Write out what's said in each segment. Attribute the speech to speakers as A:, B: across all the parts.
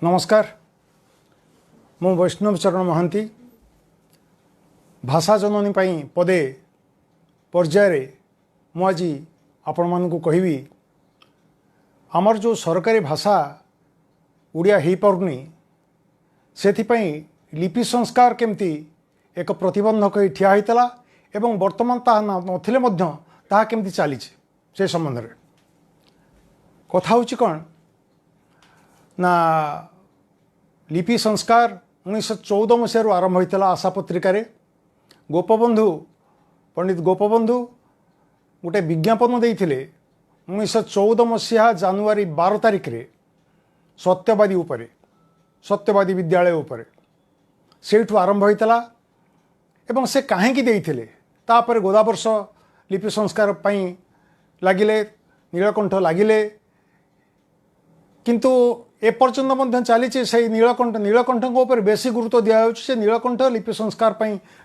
A: नमस्कार मु वैष्णव चरण महांती भाषा जननी पाई पदे पर्याय मु आज आपण मानकु कहबी आमर जो सरकारी भाषा उड़िया हो पारुनी से लिपि संस्कार केमती एक प्रतिबंधक ठिया होता एवं वर्तमान ताहा नथिले मध्य ताहा केमती चली से संबंध में कथा होची कौन ना लिपि संस्कार 1914 मसीह आरंभ होता आशा पत्रिकार गोपबंधु पंडित गोपबंधु गोटे विज्ञापन देते 1914 मसीहा जानुआरी 12 तारिख रे सत्यवादी उपरे सत्यवादी विद्यालय उपरे सेठू आरंभ होता एवं से कहीं देते तापर गोदावर्ष लिपि संस्कार पाई लगिले नीलकंठ लगिले किंतु एपर्यंत मध्य चली से नीलकंठ बेसी गुरुत्व दिया से नीलकंठ लिपि संस्कार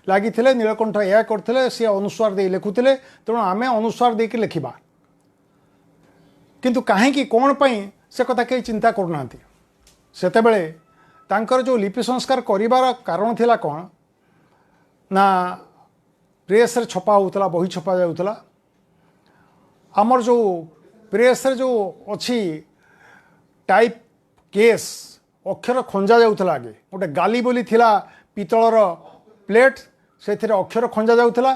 A: लगी नीलकंठ या करते सी अनुस्वार दे लिखुले तेणु आम अनुस्वार देकी लिखा किंतु कहीं कौन पाई से कथा कहीं चिंता करना से जो लिपि संस्कार करिवार कारण थिला कौन ना प्रेस रे छपा होता बही छपा जाऊला आमर जो प्रेस रे जो अच्छी टाइप केस अक्षर खंजा जाऊला आगे गोटे गाली बोली थिला पितलर प्लेट से अक्षर खंजा जाऊला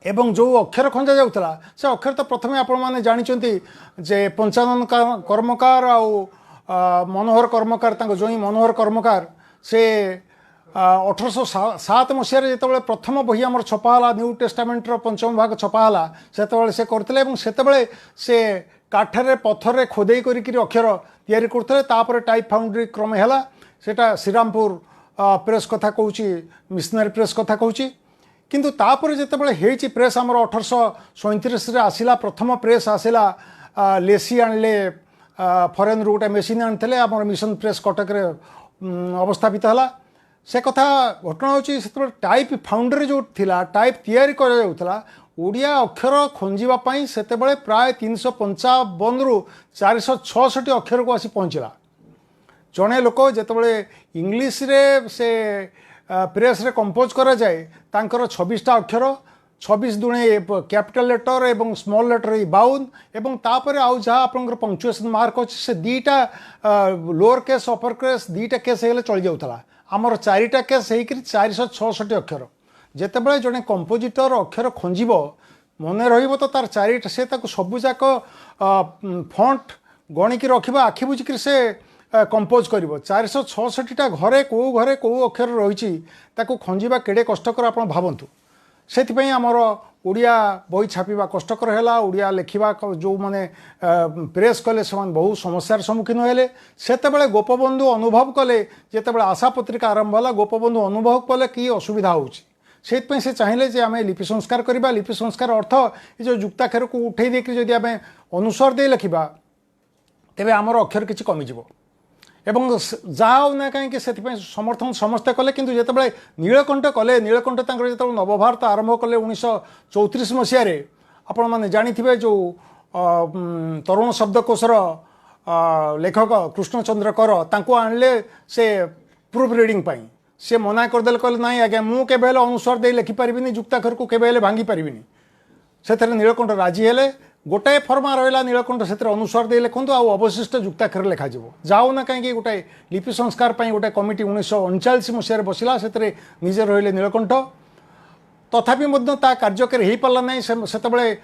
A: एवं जो अक्षर खंजा जाऊला से अक्षर तो प्रथम आपण मैंने जानते जे पंचानन कर्मकार आउ मनोहर कर्मकार जोई मनोहर कर्मकार से 1807 मसीह जो प्रथम बही आम छपाला न्यू टेस्टामेंटर पंचम भाग छपाला से करते से काठरे पत्थर खोदे कर अक्षर तैयारी करते टाइप फाउंड्री क्रम है सेटा श्रीरामपुर प्रेस कथा कहूँ मिशनरी प्रेस कथा कहूँ किंतु तापर जितेबाला होती प्रेस आमर 1837 आसला प्रथम प्रेस आसला लेसी आणले फरेन रू गोटे मेसीन आनी आम मिशन प्रेस कटक अवस्थापित है से कथा घटना हो टाइप फाउंड्री जो थिला टाइप तैयारी करा ओडिया अक्षर खोजापी से प्राय 355 रु 466 अक्षर को आसी पहुँचला जड़े लोक जितेबाला इंग्लीश रे से प्रेस रे कंपोज करा जाए तांकर 26टा अक्षर 26 दुणे कैपिटल लेटर एवं स्मॉल लेटर 52 एवं तापर आउ जहाँ आपंकर पंक्चुएसन मार्क अच्छे से दीटा लोअर केस अपर केस दीटा केस हेले चली जाऊला आमर 4टा केस होकर 466 अक्षर जितेबाला जड़े कंपोजिटर अक्षर खोज मन रही तो तार 4टा से सबूक फंट गणिकी रखा आखि बुझिक से कंपोज कर 466टा घरे कौ अक्षर रही खोजा केड़े कष्टकर आप भावतु से आमर ओडिया बही छापा कष्टकर है ओडिया लिखा जो मैंने प्रेस कले से बहु समस्यार सम्मुखीन हेले सेतेबेले गोपबंधु अनुभव कले जितेबाला आशा पत्रिका आरंभ है गोपबंधु अनुभव कले कि असुविधा होची से चाहिए जे आम लिपि संस्कार करवा लिपि संस्कार अर्थ ये जो युक्ताक्षर को उठे देकर जदि आम अनुस्वार दे लिखा तेरे आमर अक्षर किसी कमिज एवं जहाँ ना कहीं समर्थन समस्ते कले किंतु जितेबाला नीलकंठ कले नीलकंठ जो नवभारत आरंभ कले 1934 मसीह आपण मैंने जानी जो तरुण शब्दकोशर लेखक कृष्णचंद्र कर तांको आणले से प्रूफ रिडिंग पाई से मना करदे कहले ना आज्ञा मुझे अनुस्वार दे लिखिपारि युक्ताक्षर को केवे भांगी पारि से नीलकंठ राजी हेले गोटाए फर्मा रहा नीलकंठ से अनुस्वार दे लिखु अवशिष्ट युक्ताक्षर लिखा जाओ ना कहीं गोटे लिपि संस्कार गोटे कमिटी 1939 मसीह बसला से निजे रही नीलकंठ तथापि कार्यकर हो पारा ना से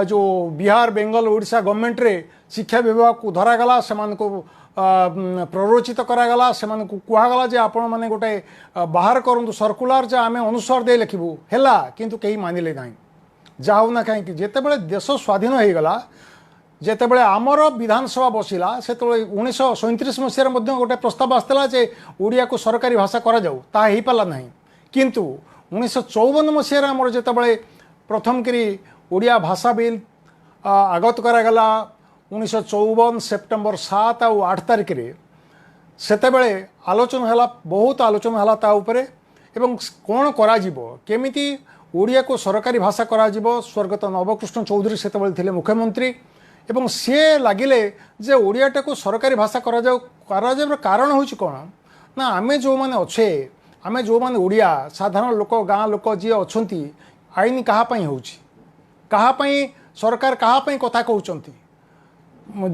A: जो बिहार बेंगल ओडिशा गवर्नमेंट रे शिक्षा विभाग को धरागला से प्ररोचित करागला से कहगला जे आपण मैंने गोटे बाहर करूँ सर्कुलर जे आम अनुस्वार दे लिखू है किंतु कहीं मानिले ना जाऊ ना कहीं जितेबाला देश स्वाधीन हो गला जितेबाला आमर विधानसभा बसिला से 1937 मसीह गोटे प्रस्ताव आसला जे ओडिया को सरकारी भाषा करा जाऊ ता हो पारा ना किंतु 1954 मसीह आमर जितेबाला प्रथम करी ओडिया भाषा बिल आगत करागला 1954 सेप्टेम्बर 7 और 8 तारिख रे सेतेबेले आलोचना है बहुत आलोचना है ताऊपर एवं कौन करा केमिति ओडिया को सरकारी भाषा करा स्वर्गत नवकृष्ण चौधरी सेतेबेले थिले मुख्यमंत्री ଏବଂ ସିଏ ଲାଗିଲେ ଯେ ଓଡ଼ିଆଟାକୁ ସରକାରୀ ଭାଷା କରାଯାଉ କାରଣ ହେଉଛି କ'ଣ ନା ଆମେ ଯେଉଁମାନେ ଅଛେ ଆମେ ଯେଉଁମାନେ ଓଡ଼ିଆ ସାଧାରଣ ଲୋକ ଗାଁ ଲୋକ ଯିଏ ଅଛନ୍ତି ଆଇନ କାହା ପାଇଁ ହେଉଛି କାହା ପାଇଁ ସରକାର କାହା ପାଇଁ କଥା କହୁଛନ୍ତି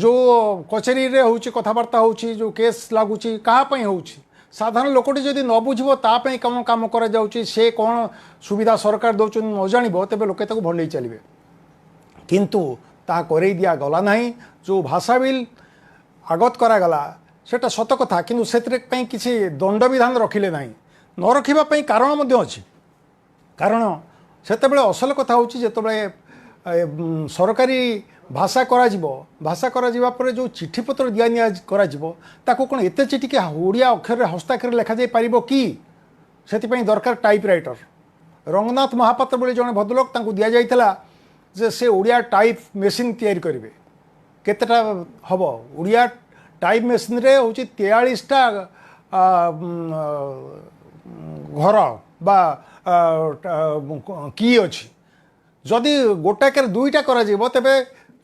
A: ଯେଉଁ କଚେରୀରେ ହେଉଛି କଥାବାର୍ତ୍ତା ହେଉଛି ଯେଉଁ କେସ୍ ଲାଗୁଛି କାହା ପାଇଁ ହେଉଛି ସାଧାରଣ ଲୋକଟି ଯଦି ନ ବୁଝିବ ତା ପାଇଁ କ'ଣ କାମ କରାଯାଉଛି ସେ କ'ଣ ସୁବିଧା ସରକାର ଦେଉଛନ୍ତି ନ ଜାଣିବ ତେବେ ଲୋକେ ତାକୁ ଭଣ୍ଡେଇ ଚାଲିବେ କିନ୍ତୁ ତାହା କରେଇ ଦିଆଗଲା ନାହିଁ ଯେଉଁ ଭାଷା ବିଲ୍ ଆଗତ କରାଗଲା ସେଟା ସତ କଥା କିନ୍ତୁ ସେଥିରେ ପାଇଁ କିଛି ଦଣ୍ଡବିଧାନ ରଖିଲେ ନାହିଁ ନ ରଖିବା ପାଇଁ କାରଣ ମଧ୍ୟ ଅଛି କାରଣ ସେତେବେଳେ ଅସଲ କଥା ହେଉଛି ଯେତେବେଳେ ସରକାରୀ ଭାଷା କରାଯିବା ପରେ ଯେଉଁ ଚିଠିପତ୍ର ଦିଆ କରାଯିବ ତାକୁ କ'ଣ ଏତେ ଚିଠିକି ଓଡ଼ିଆ ଅକ୍ଷରରେ ହସ୍ତାକ୍ଷରରେ ଲେଖାଯାଇ ପାରିବ କି ସେଥିପାଇଁ ଦରକାର ଟାଇପରାଇଟର ରଙ୍ଗନାଥ ମହାପାତ୍ର ବୋଲି ଜଣେ ଭଦ୍ରଲୋକ ତାଙ୍କୁ ଦିଆଯାଇଥିଲା ଯେ ସେ ଓଡ଼ିଆ ଟାଇପ୍ ମେସିନ୍ ତିଆରି କରିବେ କେତେଟା ହେବ ଓଡ଼ିଆ ଟାଇପ୍ ମେସିନ୍ରେ ହେଉଛି 43ଟା ଘର ବା କି ଅଛି ଯଦି ଗୋଟାକରେ 2ଟା କରାଯିବ ତେବେ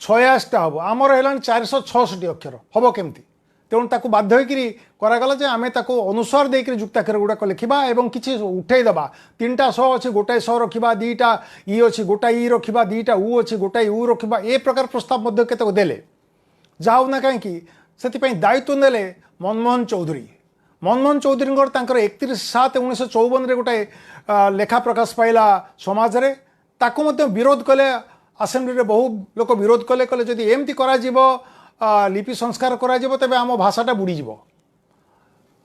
A: 86ଟା ହେବ ଆମର ହେଲାଣି 466 ଅକ୍ଷର ହେବ କେମିତି ତେଣୁ ତାକୁ ବାଧ୍ୟ ହୋଇକରି କରାଗଲା ଯେ ଆମେ ତାକୁ ଅନୁସାର ଦେଇକରି ଯୁକ୍ତାକ୍ଷର ଗୁଡ଼ାକ ଲେଖିବା ଏବଂ କିଛି ଉଠେଇ ଦେବା 3ଟା ସ ଅଛି ଗୋଟାଏ ସ ରଖିବା 2ଟା ଇ ଅଛି ଗୋଟାଏ ଇ ରଖିବା 2ଟା ଉ ଅଛି ଗୋଟାଏ ଉ ରଖିବା ଏ ପ୍ରକାର ପ୍ରସ୍ତାବ ମଧ୍ୟ କେତେକ ଦେଲେ ଯାଉ ନା କାହିଁକି ସେଥିପାଇଁ ଦାୟିତ୍ୱ ନେଲେ ମନମୋହନ ଚୌଧୁରୀଙ୍କର ତାଙ୍କର 31/7/1954ରେ ଗୋଟାଏ ଲେଖା ପ୍ରକାଶ ପାଇଲା ସମାଜରେ ତାକୁ ମଧ୍ୟ ବିରୋଧ କଲେ ଆସେମ୍ବ୍ଲିରେ ବହୁ ଲୋକ ବିରୋଧ କଲେ ଯଦି ଏମିତି କରାଯିବ लिपि संस्कार करा तेबे आम भाषाटा बुड़ीज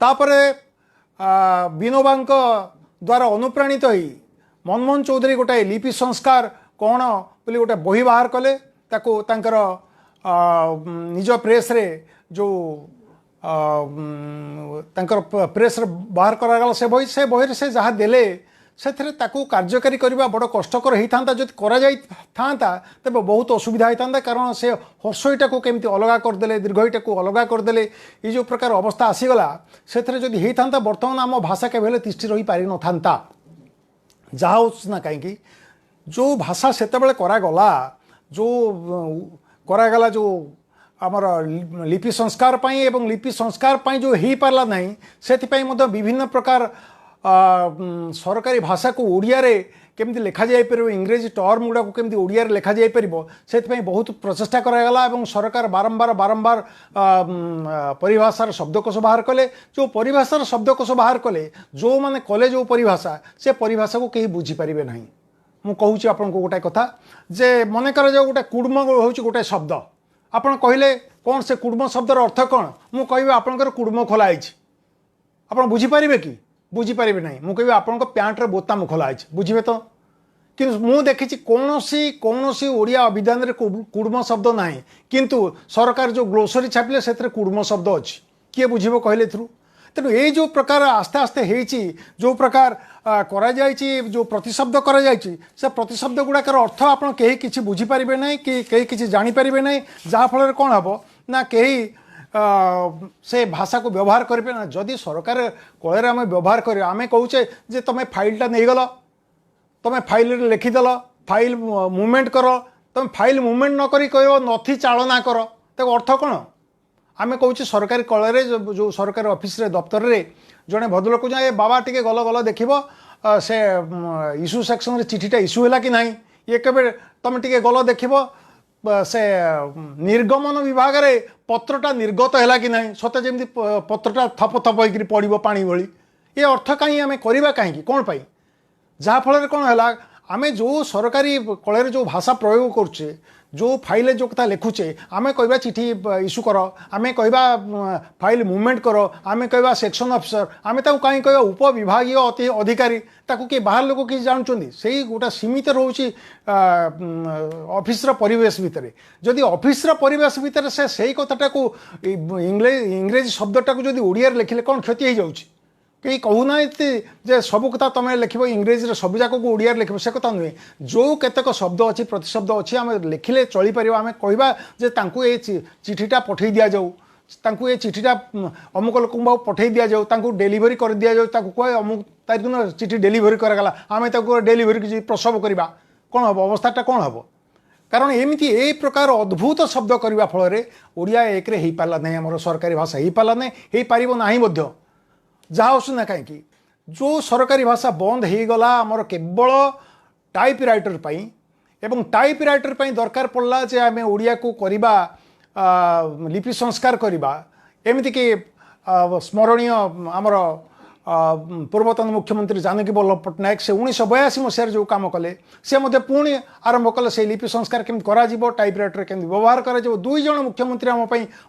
A: तापरे विनोबा द्वारा अनुप्राणित ही मनमोहन चौधरी गोटे लिपि संस्कार कौन बोली गोटे बही बाहर कले ताको तांकर निज प्रेस रे जो तांकर प्रेस रे बाहर करागला से बही से जहाँ देले से कार्यकारी करने बड़ कष्टकर होता जब करा तेज बहुत असुविधा होता कारण से हर्षईटा को केमती अलग करदे दीर्घईटा को अलग करदे ये जो प्रकार अवस्था आसीगला से होता बर्तमान आम भाषा केवल तिष्ठि रही पारि न था जहाँ ना कहीं जो भाषा से करागला जो करागला जो आमर लिपि संस्कार पाई एवं लिपि संस्कार पाई जो हो पारला नहीं से विभिन्न प्रकार सरकारी भाषा को ओडिया रे केमती लिखा जाय परिबो इंग्रेजी टर्म गुडा को केमती ओडिया रे लिखा जाय परिबो सेति बहुत प्रचेष्टा करागला एवं सरकार बारंबार परिभाषार शब्दकोश बाहर कले जो परिभाषार शब्दकोश बाहर कले जो माने कले जो परिभाषा से परिभाषा को कहीं बुझी पारिबे नहीं मु कहूची आपन को गोटे कथा जे मने कर जो गोटे कुडुम होउची गोटे शब्द आपन कहिले कोन से कुडुम शब्दर अर्थ कोन मु कहबे आपनकर कुडुम खोला आइछि आपन बुझी पारिबे कि बुझीपारे ना मुझे आपण पैंट्रे बोताम खोला बुझे तो कि मु देखी कौन ओडिया अभिधान रे कुडुम शब्द ना किंतु सरकार जो ग्लोसरी छापिले से कुडुम शब्द अच्छी किए बुझे कहले थ्रू तेणु ये जो प्रकार आस्ते आस्ते होती जो प्रकार जो प्रतिशब्द से प्रतिशब्द गुड़ाकर अर्थ आप कहीं बुझीपारे ना कि कहीं जानीपारे ना जहाँफल कौन हम ना कहीं से भाषा को व्यवहार करें ना जदि सरकार कल आम व्यवहार करें आम कहे जे तुम फाइलटा नहीं गल तुम फाइल लिखिदेल फाइल मुवमेंट कर तुम फाइल मुवमेंट न करी कह नथी चालना कर तो अर्थ कौन आम कहे सरकारी कल जो सरकारी ऑफिस रे दफ्तर रे जड़े भद्रलोक जाए बाबा टे गल गल देख से इश्यू सेक्शन चिठीटा इश्यू है कि ना ये केवे तुम टे गल देख से निर्गमन विभाग रे पत्रटा निर्गत है कि नहीं सते जमी पत्रटा थप थप होकर पड़ो पानी भली ये अर्थ कहीं आम करवा कहीं कौन पाई जहाँफल कौन है आम जो सरकारी कल जो भाषा प्रयोग करुचे जो फाइल जो कथा लिखुचे आम कहवा चिठी इश्यू कर आम कहवा फाइल मुवमेंट कर आम कहवा सेक्शन ऑफिसर आम कहीं कहवा उपविभागीय अधिकारी ताकू किए बाहर लोक किसी जानते से गोटा सीमित रोचे ऑफिस परिवेश भितर जदि ऑफिस परिवेश भितर से कथाटा को इंग्रेजी शब्दटा को जब ओडिया लिखिले कौन क्षति हो जाऊँगी कहीं कहूना जे सब कथा तुम लिख इंग्रेजी सब जाक को ओडिया लिख से कथा नुहे जो केतक शब्द अच्छी प्रतिशब्द अच्छी आम लिखिले चलीपर आम कहवा जे ये चिठीटा पठे दि जाऊ ये चिठीटा अमुक लोक पठे दि जाऊ डेलीवरी कर दि जाऊ कह अमुक तारीख दिन चिठी डेलीवरी करागला आम डेलीवरी प्रसव करवा कौन हम अवस्थाटा कौन हम कारण एमती ए प्रकार अद्भुत शब्द करने फल ओडिया एक रे पारा नहीं आम सरकारी भाषा हो पारा नहीं हो पार ना जहाँ आसुना कहीं जो सरकारी भाषा बंद हो गला आमर केवल टाइप राइटर पाई एवं टाइप राइटर पाई दरकार पड़ला जे आम ओडिया को करवा लिपि संस्कार करवा एमती कि स्मरणीय आमर पूर्वतन मुख्यमंत्री जानकी वल्लभ पट्टनायक से 1982 मसीह जो काम कले से पुणी आरंभ कले से लिपि संस्कार केमती करा टाइप राइटर केमती व्यवहार कर दुई जन मुख्यमंत्री आम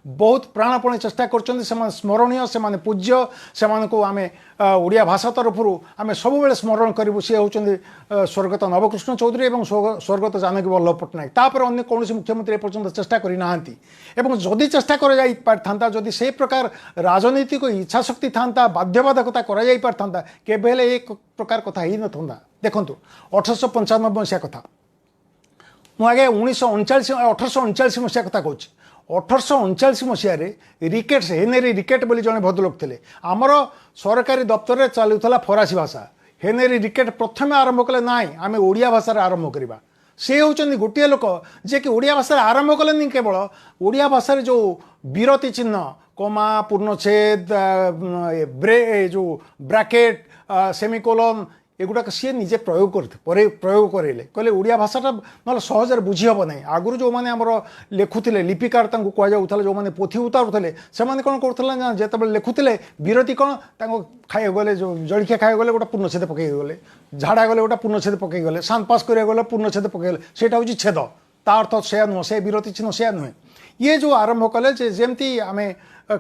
A: बहुत प्राणपणे चेष्टा कर स्मरणीय से पूज्य से आम ओडिया भाषा तरफ आम सब स्मरण करूँ सी हूँ स्वर्गत नवकृष्ण चौधरी और स्वर्गत जानकी वल्लभ पट्टनायक तापर अन्य कौन मुख्यमंत्री एपर्यंत चेष्टा करना जदि चेष्टा कर जदि से प्रकार राजनीतिक इच्छाशक्ति था बाध्यबाधकता कर केवल एक प्रकार कथा ही न था देखो 1895 मसीहा कथा मुझे 1839 मसीहा कथा कहूँ 1839 मसीह रिकेट्स हेनेरी रिकेट बोली जड़े भद्रलोक थे आमर सरकारी दफ्तर में चलूला फरासी भाषा हेनेरी रिकेट प्रथम आरंभ कले ना आम ओडिया भाषा आरंभ करवा से होती गोटे लोक जे कि ओडिया भाषा आरंभ कले केवल ओडिया भाषा जो विरति चिन्ह कमा पूर्णछेद जो ब्राकेट सेमिकोलन एगुड़ाक सी निजे प्रयोग प्रयोग करेले कहले ओडिया भाषाटा ना सहजरे बुझी हम ना आगुरी जो मैंने आमर लिखुले लिपिकार कहला जो मैंने पोथी उतारुले से कौन करुला जिते लिखुले विरति कौन खाई गले जो जलखिया खाई गले गोटे पूर्णछेद पकई गले झाड़ा गले गोटे पूर्णछेद पकई गले सांपास कर गले पूर्णछेद पकईगले से छेद ता अर्थ से नुह से विरति चिन्ह से नुहे ये जो आरंभ कले जमती आम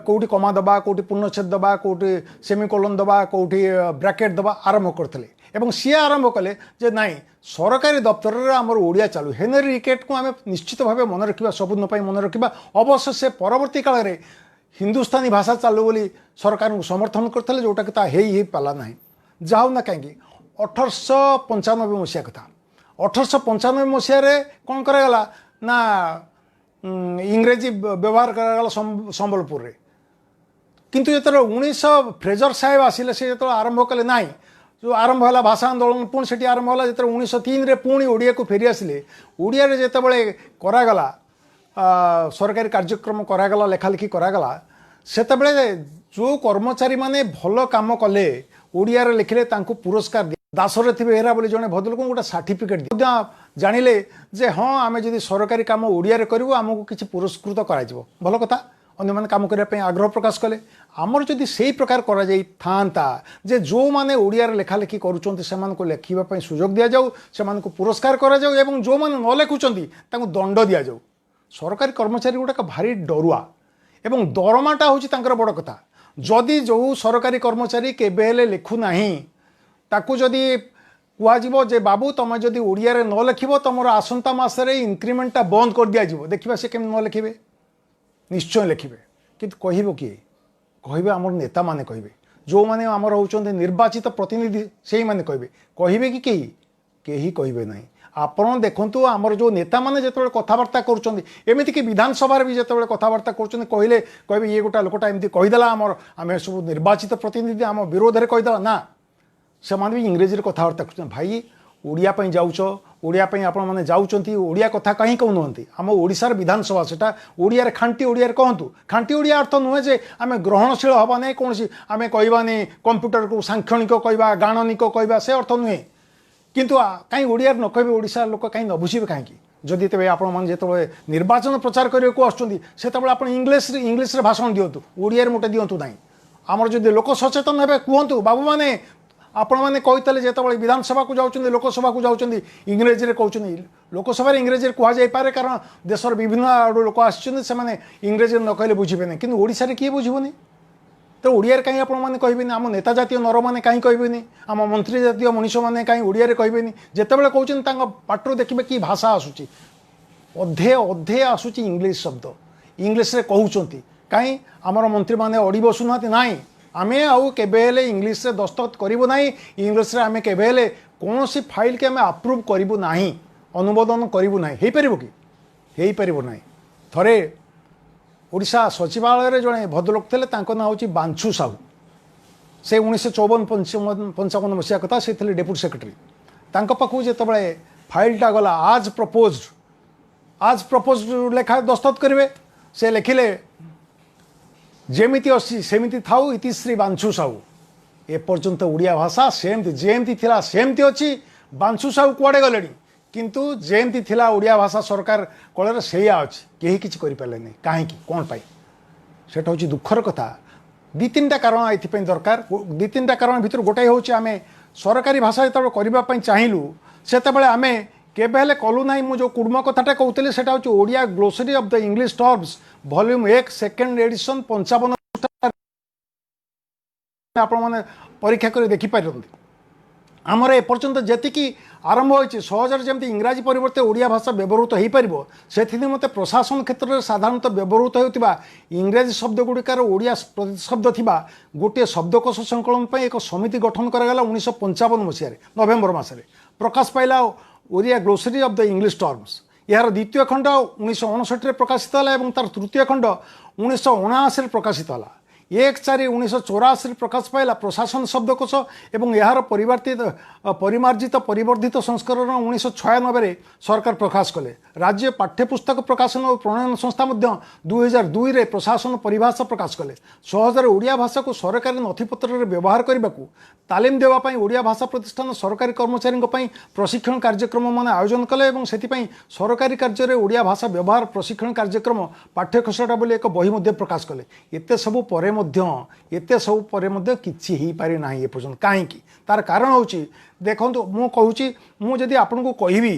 A: कौटी कमा दबा कौटी पूर्णछेद दबा कौटी सेमिकोलन दबा कौटी ब्राकेट दबा आरंभ करते एवं सी आरंभ कले जे नाई सरकारी दफ्तर में आमर ओडिया चालू हेनरी रिकेट को आम निश्चित भाव मन रखा सबुदिन मन रखा अवश्य से परवर्ती काल में हिंदुस्तानी भाषा चालू बोली सरकार को समर्थन करते जोटा कि हो पाला ना जाऊ ना कहीं 1895 मसीहा कथा 1895 मसीह कौन करागला ना इंग्रेजी व्यवहार करागला संबलपुर रे किंतु जो 1900 फ्रेजर साहेब आसिले से जो आरंभ कले ना जो आरंभ है भाषा आंदोलन पुणी से आरंभ है जो 1903 पुणी ओडिया को फेरी आसिले ओडिया रे जेतेबेले करागला सरकारी कार्यक्रम करागला लेखालेखी करागला सेतेबेले जो कर्मचारी माने भल काम कले ओडिया रे लिखिले तांको पुरस्कार दिया दासरे थे हेरा बोली जड़े भद्रलोक गोटे सर्टिफिकेट जानिले जे हाँ आम जब सरकारी कम ओडिया करूँ आमको किसी पुरस्कृत कर भल कथा अन्य मैंने कम करने आग्रह प्रकाश कले आमर जदि से प्रकार था जे जो मैंने ओडिया लेखालेखी करुँच लिखापी सुजोग दि जाऊ से पुरस्कार करा जाऊ एवं जो मैंने न लिखुंट दंड दि जाऊ सरकारी कर्मचारी गुड़ाक भारी डरुआ एवं दरमाटा हूँ बड़ कथा जदि जो सरकारी कर्मचारी केबे लिखुना ताकू जदि कह जे बाबू तुम जदि ओडिया रे न लिखब तुम आसंता मसरे इंक्रीमेंटा बंद कर दिज्व देखा से केम न लिखे निश्चय लिखे किंतु कह किए कहे आम नेता माने कहे जो मैंने आमर होती निर्वाचित प्रतिनिधि से ही मैंने कहे कि कहीं कहे ना आपड़ देखु आमर जो नेता मैंने जो कथबार्ता करमती कि विधानसभा भी जो कथबार्ता कहले कहे ये गोटा लोकटा एमती कहीदेला आमर आम सब निर्वाचित प्रतिनिधि आम विरोध में कहीदेला ना से भी इंग्रेजी कथबार्ता कर भाई ओडिया जाऊच ओडिया आपण मैंने जाऊँच ओडिया कथा कहीं कहते आम ओडिशार विधानसभा सेटा ओडिया खांटी ओडिया कहतु खांटी ओडिया अर्थ नुहे जे आम ग्रहणशील हवा नहीं कौन आम कहवानी कंप्यूटर को सांक्षणिक कहवा गाणनिक कहवा से अर्थ नुहे किंतु कहीं ओडिया न कहे ओडिशा लोक कहीं न बुझे कहीं जदि तेज आपण जो निर्वाचन प्रचार करने को आसते आप इंग्लीश भाषण दिंतु ओडिया मोटे दिंतु ना आमर जो लोक सचेतन हे कहतु बाबू मैंने आपण मैंने कहते जो विधानसभा को जाऊँ लोकसभा को जाऊँ इंग्रेजी कहते लोकसभा इंग्रेजी कहुपे कारण देशर विभिन्न आड़ लोक आसने इंग्रेजी न कहले बुझे कि ओडिशा किए बुझे तो ओडिया कहीं आपने कहे आम नेता जातीय नर मैंने कहीं कहे आम मंत्री जातीय मनीष मैंने कहीं ओडिया कहे जितेबाला कहते पाटू देखिए कि भाषा आसूची अधे अधे आसूची इंग्लीश शब्द इंग्लीश कहते कहीं आमर मंत्री मैंने अड़ी बसुना ना आमे आउ केबेले इंग्लीश रे दस्तखत करिबो नाही इंग्लीश रे आमे केबेले कोनोसी फाइल के आमे अप्रूव करिबो नाही अनुमोदन करिबो नाही हेई परिबो कि हेई परिबो नाही थरे ओडिशा सचिवालय रे जणे भद्रलोक थिले तांको ना होची बांछू साहू से 1954 55 मसीहा कथा से थिले डेप्यूटी सेक्रेटरी तांको पाखु जेतबळे फाइलटा गला आज प्रपोज्ड आज प्रपोज लेखा दस्तखत करेंगे से लिखिले जेमिति अच्छी सेमिति थाउ इति श्री बांशु साहू एपर्यंत ओडिया भाषा सेमती जेमती थिला सेमती अच्छी बांशु साहू कुआड़े गले किंतु जेमती थिला ओडिया भाषा सरकार कल से अच्छी कहीं किसी करें कहीं कौन पाई सेटा हूँ दुखर कथा दी तीन टा कारण ये दरकार दी तीन टा कारण भितर गोटाए हूँ आम सरकारी भाषा जो करने चाहलु से आम केबे कलु ना मुझे कुड़म कथाटा कहते से हूँ Odia glossary of the English terms volume 1 second edition 55 आपण मैंने परीक्षा कर देखिपार आमर एपर्यंत जी आरंभ होती सहजरे जमी इंग्राजी परिवर्ते ओडिया भाषा व्यवहृत हो पार से मत प्रशासन क्षेत्र में साधारणतः व्यवहृत होता इंग्राजी शब्द गुड़िकार ओडिया प्रतिशब्द थिबा गोटे शब्दकोश संकलन एक समिति गठन कराला 1955 मसीह नवेम्बर मसरे प्रकाश पाइला Odia glossary of the English terms यार द्वितीय खंड 1959 प्रकाशित है तार तृतीय खंड 1979 प्रकाशित है 1/4/1984 प्रकाश पाइला प्रशासन शब्दकोश एवं यार परिमार्जित परिवर्धित संस्करण 1996 सरकार प्रकाश कले राज्य पाठ्यपुस्तक प्रकाशन और प्रणयन संस्था 2002 रे प्रशासन परिभाषा प्रकाश कले सहजरे ओडिया भाषा को सरकारी नथिपत्र व्यवहार करने को तालीम देवाई ओडिया भाषा प्रतिष्ठान सरकारी कर्मचारी प्रशिक्षण कार्यक्रम मान आयोजन कले से सरकारी कार्य ओडिया भाषा व्यवहार प्रशिक्षण कार्यक्रम पाठ्यखसड़ा बोली एक बही प्रकाश कले एते सबू परे एते सब पर किसी हो पारि ना ए पर्यटन कहीं तार कारण हूँ देखो मु कहूँ मुझे आपन को कहबी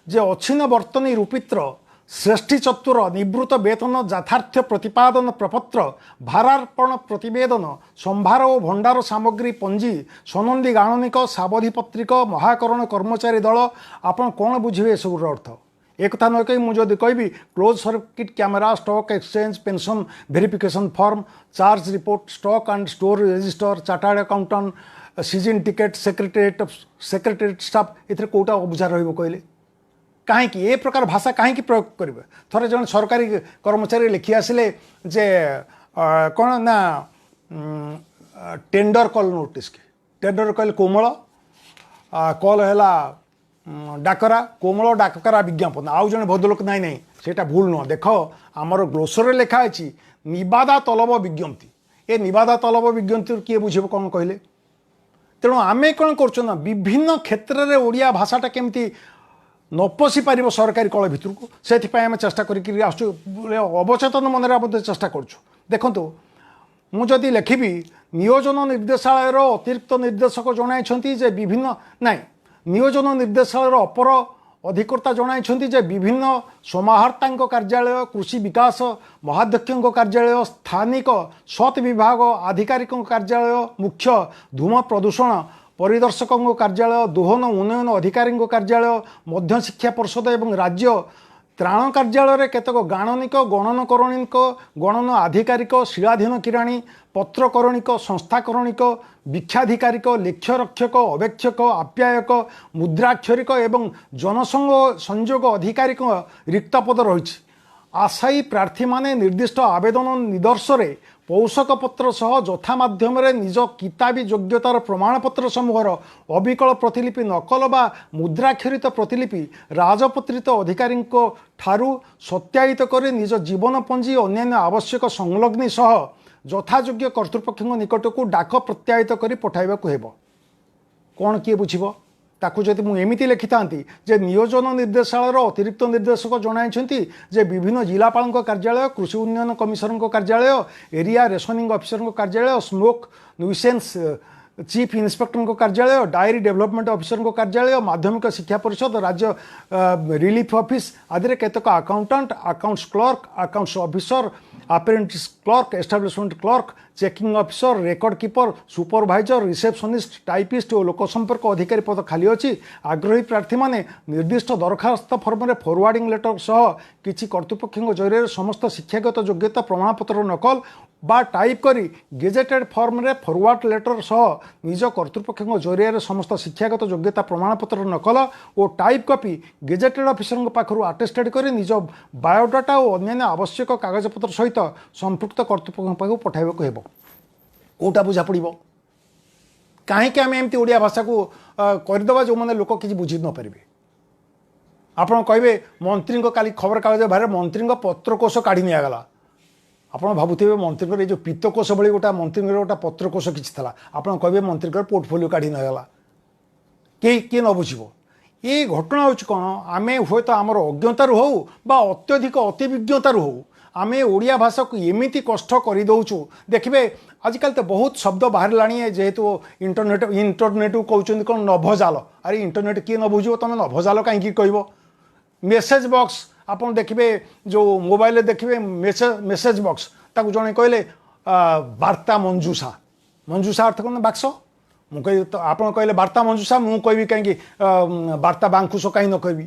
A: जे अच्छिन्न वर्तनी रूपित्र श्रेष्ठी चतुर निवृत्त वेतन यथार्थ प्रतिपादन प्रपत्र भारार्पण प्रतिवेदन संभार और भंडार सामग्री पंजी सनंदी गाणनिक सावधि पत्रिक महाकरण कर्मचारी दल आपन कौन बुझे सबूर अर्थ एक कथा न कही मुझे कहबी close circuit camera stock exchange pension verification form charge report stock and store register chartered accountant season ticket secretariat staff ए कौटा बुझा रही कहीं ए प्रकार भाषा कहीं प्रयोग करेंगे थोड़े जन सरकारी कर्मचारी लिखि आसिले जे कौन ना टेंडर कॉल नोटिस के टेंडर कॉल कोमल कॉल है डाकरा कोमल डाकरा विज्ञापन आउ जन भद्रलोक नाई नाई सेटा भूल नुह देख आमर ग्लोसरी लिखाई निबादा तलब विज्ञप्ति ए निबादा तलब विज्ञप्ति किए बुझे कौन कहले तेणु आम कौन कर विभिन्न क्षेत्र में ओडिया भाषाटा केमती न पशि पार सरकारी कल भितर को से आम चेष्टा अवचेतन मन चेष्टा करुँ देखु मुझे लिखी नियोजन निर्देशालय अतिरिक्त निर्देशक जनाई विभिन्न नाई नियोजन निर्देशालय अपर अधिकर्ता जनाई जे विभिन्न समाहर्ता कार्यालय कृषि विकास महाध्यक्ष कार्यालय स्थानिक सत विभाग आधिकारिक कार्यालय मुख्य धूम प्रदूषण परिदर्शकों कार्यालय दोहन उन्नयन अधिकारी कार्यालय मध्य शिक्षा परिषद एवं राज्य त्राण कार्यालय केतक गाणनिक गणनकरणिक गणन आधिकारिक शिलाधीन किराणी पत्रकरणिक संस्थाकरणिक वीक्षाधिकारिक लेख्यरक्षक अवेक्षक आप्यायक मुद्राक्षरिक एवं जनसंयोग अधिकारिक रिक्त पद रही आशायी प्रार्थी माने निर्दिष्ट आवेदन निदर्शरे पौषक पत्र सह यथा माध्यम निज किताबी योग्यतार प्रमाणपत्र समूहर अविकल प्रतिलिपि नकल बा मुद्राक्षरित प्रतिलिपि राजपत्रित अधिकारी ठारू सत्यायित कर निज जीवनपंजी अन्य आवश्यक संलग्नि सह यथायोग्य कर्तृपक्ष निकट को डाक प्रत्यायित कर पठाइबा को हेबो कौन किए बुझिबो ताकू जदि मुझे एमती लिखि था नियोजन निर्देशालय अतिरिक्त निर्देशक जनाई जे विभिन्न जिलापाल कार्यालय कृषि उन्नयन कमिशनर कार्यालय एरिया रेशनिंग ऑफिसर कार्यालय स्मोक न्यूसेंस चीफ इन्स्पेक्टर कार्यालय डायरी डेवलपमेंट ऑफिसर कार्यालय माध्यमिक शिक्षा परिषद राज्य रिलीफ ऑफिस आदि केतक accountant accounts clerk accounts officer apprentice clerk establishment clerk checking officer record keeper supervisor receptionist typist और लोकसंपर्क अधिकारी पद खाली अच्छी आग्रही प्रार्थी माने निर्दिष्ट दरखास्त फर्म में फॉरवर्डिंग लेटर सह किसी कर्तृपक्ष जरिए समस्त शिक्षागत योग्यता प्रमाणपत्र नकल बा टाइप करी गेजेटेड फर्म रे फॉरवर्ड लेटर सह निज कर्तृपक्ष जरिए समस्त शिक्षागत योग्यता प्रमाणपत्र नकल और टाइप कॉपी गेजेटेड ऑफिसर पाखु अटेस्टेड कर निज बायोडाटा और अन्य आवश्यक कागजपत्र सहित संपुक्त कर्तृपक्ष पाखु पठाइबा को हेबो कोटा बुझा पड़ो कहीं आम एमती ओडिया भाषा को करदे जो मैंने लोक किसी बुझी न पारे ଆପଣ କହିବେ ମନ୍ତ୍ରୀଙ୍କ କାଲି ଖବରକାଗଜ ବାହାରେ ମନ୍ତ୍ରୀଙ୍କ ପତ୍ରକୋଷ କାଢ଼ି ନିଆଗଲା। ଆପଣ ଭାବୁଥିବେ ମନ୍ତ୍ରୀଙ୍କର ଏଇ ଯେଉଁ ପିତ୍ତକୋଷ ଭଳି ଗୋଟା ମନ୍ତ୍ରୀଙ୍କର ଗୋଟା ପତ୍ରକୋଷ କିଛି ଥିଲା, ଆପଣ କହିବେ ମନ୍ତ୍ରୀଙ୍କର ପୋର୍ଟଫୋଲିଓ କାଢ଼ି ନିଆଗଲା। କିଏ ନ ବୁଝିବ। ଏ ଘଟଣା ହେଉଛି କ'ଣ, ଆମେ ହୁଏତ ଆମର ଅଜ୍ଞତାରୁ ହେଉ ବା ଅତ୍ୟଧିକ ଅତିବିଜ୍ଞତାରୁ ହେଉ ଆମେ ଓଡ଼ିଆ ଭାଷାକୁ ଏମିତି କଷ୍ଟ କରିଦେଉଛୁ। ଦେଖିବେ ଆଜିକାଲି ତ ବହୁତ ଶବ୍ଦ ବାହାରିଲାଣି, ଯେହେତୁ ଇଣ୍ଟରନେଟକୁ କହୁଛନ୍ତି କ'ଣ ନଭଜାଲ। ଆରେ ଇଣ୍ଟରନେଟ୍ କିଏ ନ ବୁଝିବ, ତୁମେ ନଭଜାଲ କାହିଁକି କହିବ। ମେସେଜ ବକ୍ସ ଆପଣ ଦେଖିବେ, ଯେଉଁ ମୋବାଇଲରେ ଦେଖିବେ ମେସେଜ ବକ୍ସ, ତାକୁ ଜଣେ କହିଲେ ବାର୍ତ୍ତା ମଞ୍ଜୁଷା। ମଞ୍ଜୁଷା ଅର୍ଥ କ'ଣ? ବାକ୍ସ। ମୁଁ କହିବି ତ ଆପଣ କହିଲେ ବାର୍ତ୍ତା ମଞ୍ଜୁଷା, ମୁଁ କହିବି କାହିଁକି ବାର୍ତ୍ତା ବାଙ୍କୁଶ କାହିଁ ନ କହିବି,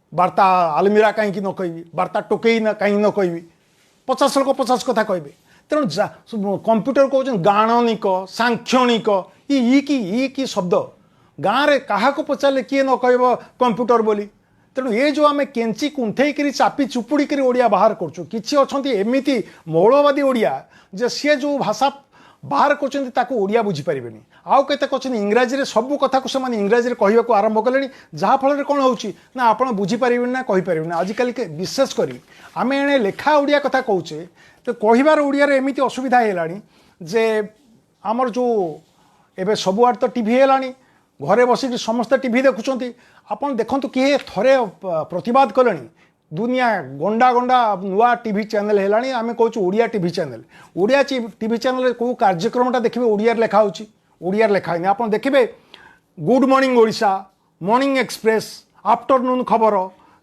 A: ବାର୍ତ୍ତା ଆଲମିରା କାହିଁକି ନ କହିବି, ବାର୍ତ୍ତା ଟୋକେଇ କାହିଁକି ନ କହିବି। 50 ଲୋକ 50 କଥା କହିବେ। ତେଣୁ କମ୍ପ୍ୟୁଟର କହୁଛନ୍ତି ଗାଣନିକ, ସାଂକ୍ଷଣିକ, ଇ କି ଶବ୍ଦ। ଗାଁରେ କାହାକୁ ପଚାରିଲେ କିଏ ନ କହିବ କମ୍ପ୍ୟୁଟର ବୋଲି। ତେଣୁ ଏ ଯେଉଁ ଆମେ କେଞ୍ଚି କୁଣ୍ଠେଇକିରି ଚାପି ଚୁପୁଡ଼ିକିରି ଓଡ଼ିଆ ବାହାର କରୁଛୁ, କିଛି ଅଛନ୍ତି ଏମିତି ମୌଳବାଦୀ ଓଡ଼ିଆ ଯେ ସିଏ ଯେଉଁ ଭାଷା ବାହାର କରୁଛନ୍ତି ତାକୁ ଓଡ଼ିଆ ବୁଝିପାରିବେନି। ଆଉ କେତେକ ଅଛନ୍ତି ଇଂରାଜୀରେ ସବୁ କଥାକୁ ସେମାନେ ଇଂରାଜୀରେ କହିବାକୁ ଆରମ୍ଭ କଲେଣି, ଯାହାଫଳରେ କ'ଣ ହେଉଛି ନା ଆପଣ ବୁଝିପାରିବେନି ନା କହିପାରିବେନି। ଆଜିକାଲି ବିଶେଷ କରି ଆମେ ଏଣେ ଲେଖା ଓଡ଼ିଆ କଥା କହୁଛେ, ତ କହିବାର ଓଡ଼ିଆରେ ଏମିତି ଅସୁବିଧା ହେଇଗଲାଣି ଯେ ଆମର ଯେଉଁ ଏବେ ସବୁଆଡ଼େ ତ ଟିଭି ହେଲାଣି, ଘରେ ବସିକି ସମସ୍ତେ ଟିଭି ଦେଖୁଛନ୍ତି। ଆପଣ ଦେଖନ୍ତୁ କିଏ ଥରେ ପ୍ରତିବାଦ କଲେଣି, ଦୁନିଆ ଗଣ୍ଡା ଗଣ୍ଡା ନୂଆ টিভি ଚ୍ୟାନେଲ ହେଲାଣି, ଆମେ କହୁଛୁ ଓଡ଼ିଆ টিভି ଚ୍ୟାନେଲ। ଓଡ଼ିଆ টিভି ଚ୍ୟାନେଲରେ କେଉଁ କାର୍ଯ୍ୟକ୍ରମଟା ଦେଖିବେ ଓଡ଼ିଆରେ ଲେଖା ହେଉଛି, ଓଡ଼ିଆରେ ଲେଖା ହେଇନି। ଆପଣ ଦେଖିବେ good morning Odisha, morning express, afternoon ଖବର,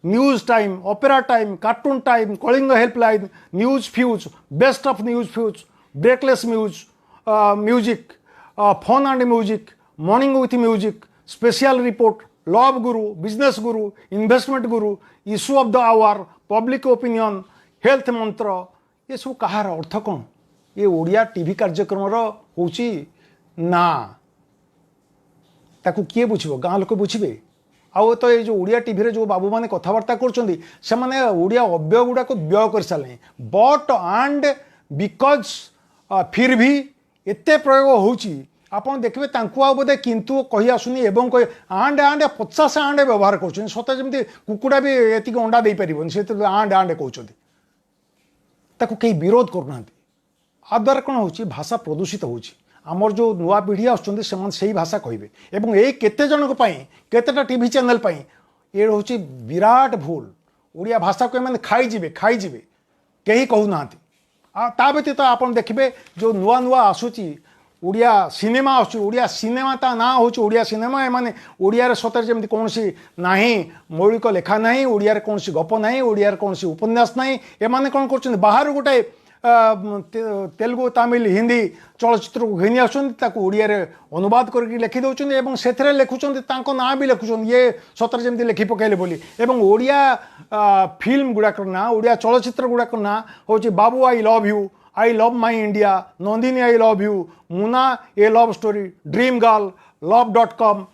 A: news time, opera time, cartoon time, Kalinga helpline, news fuse, best of news fuse, breakless music, fun and music, morning with music, special report, love guru, business guru, investment guru, issue of the hour, public opinion, health mantra, ये सब कहार अर्थ कौन? ये Odia TV कार्यक्रम होची ना, ताकू किए बुझिबो? गाँ लोक बुझिबे? आउ तो ये जो ओडिया टीवी रे जो बाबू माने कथबार्ता करछंती से माने ओडिया अव्यय गुडा को व्यय कर साले, बट एंड बिकॉज फिर भी एते प्रयोग होची। ଆପଣ ଦେଖିବେ ତାଙ୍କୁ ଆଉ ବୋଧେ କିନ୍ତୁ କହି ଆସୁନି ଏବଂ କହି ଆଣ୍ଡ 50 ଆଣ୍ଡ ବ୍ୟବହାର କରୁଛନ୍ତି। ସତେ ଯେମିତି କୁକୁଡ଼ା ବି ଏତିକି ଅଣ୍ଡା ଦେଇପାରିବନି, ସେ ଆଣ୍ଡ କହୁଛନ୍ତି। ତାକୁ କେହି ବିରୋଧ କରୁନାହାନ୍ତି। ଆ ଦ୍ୱାରା କ'ଣ ହେଉଛି, ଭାଷା ପ୍ରଦୂଷିତ ହେଉଛି। ଆମର ଯେଉଁ ନୂଆ ପିଢ଼ି ଆସୁଛନ୍ତି ସେମାନେ ସେଇ ଭାଷା କହିବେ ଏବଂ ଏଇ କେତେ ଜଣଙ୍କ ପାଇଁ, କେତେଟା ଟିଭି ଚ୍ୟାନେଲ ପାଇଁ ଏ ହେଉଛି ବିରାଟ ଭୁଲ। ଓଡ଼ିଆ ଭାଷାକୁ ଏମାନେ ଖାଇଯିବେ, କେହି କହୁନାହାନ୍ତି। ତା ବ୍ୟତୀତ ଆପଣ ଦେଖିବେ ଯେଉଁ ନୂଆ ନୂଆ ଆସୁଛି ଓଡ଼ିଆ ସିନେମା ଆସୁଛି, ଓଡ଼ିଆ ସିନେମା ତା ନାଁ ହେଉଛି ଓଡ଼ିଆ ସିନେମା। ଏମାନେ ଓଡ଼ିଆରେ ସତରେ ଯେମିତି କୌଣସି ନାହିଁ, ମୌଳିକ ଲେଖା ନାହିଁ, ଓଡ଼ିଆରେ କୌଣସି ଗପ ନାହିଁ, ଓଡ଼ିଆରେ କୌଣସି ଉପନ୍ୟାସ ନାହିଁ। ଏମାନେ କ'ଣ କରୁଛନ୍ତି, ବାହାରୁ ଗୋଟାଏ ତେଲୁଗୁ, ତାମିଲ, ହିନ୍ଦୀ ଚଳଚ୍ଚିତ୍ରକୁ ଘେନି ଆସୁଛନ୍ତି, ତାକୁ ଓଡ଼ିଆରେ ଅନୁବାଦ କରିକି ଲେଖି ଦେଉଛନ୍ତି ଏବଂ ସେଥିରେ ଲେଖୁଛନ୍ତି, ତାଙ୍କ ନାଁ ବି ଲେଖୁଛନ୍ତି ଇଏ ସତରେ ଯେମିତି ଲେଖି ପକାଇଲେ ବୋଲି। ଏବଂ ଓଡ଼ିଆ ଫିଲ୍ମ ଗୁଡ଼ାକର ନାଁ, ଓଡ଼ିଆ ଚଳଚ୍ଚିତ୍ର ଗୁଡ଼ାକର ନାଁ ହେଉଛି Babu I love you, I love my India, Nandini I love you, Muna a love story, Dream Girl, love.com,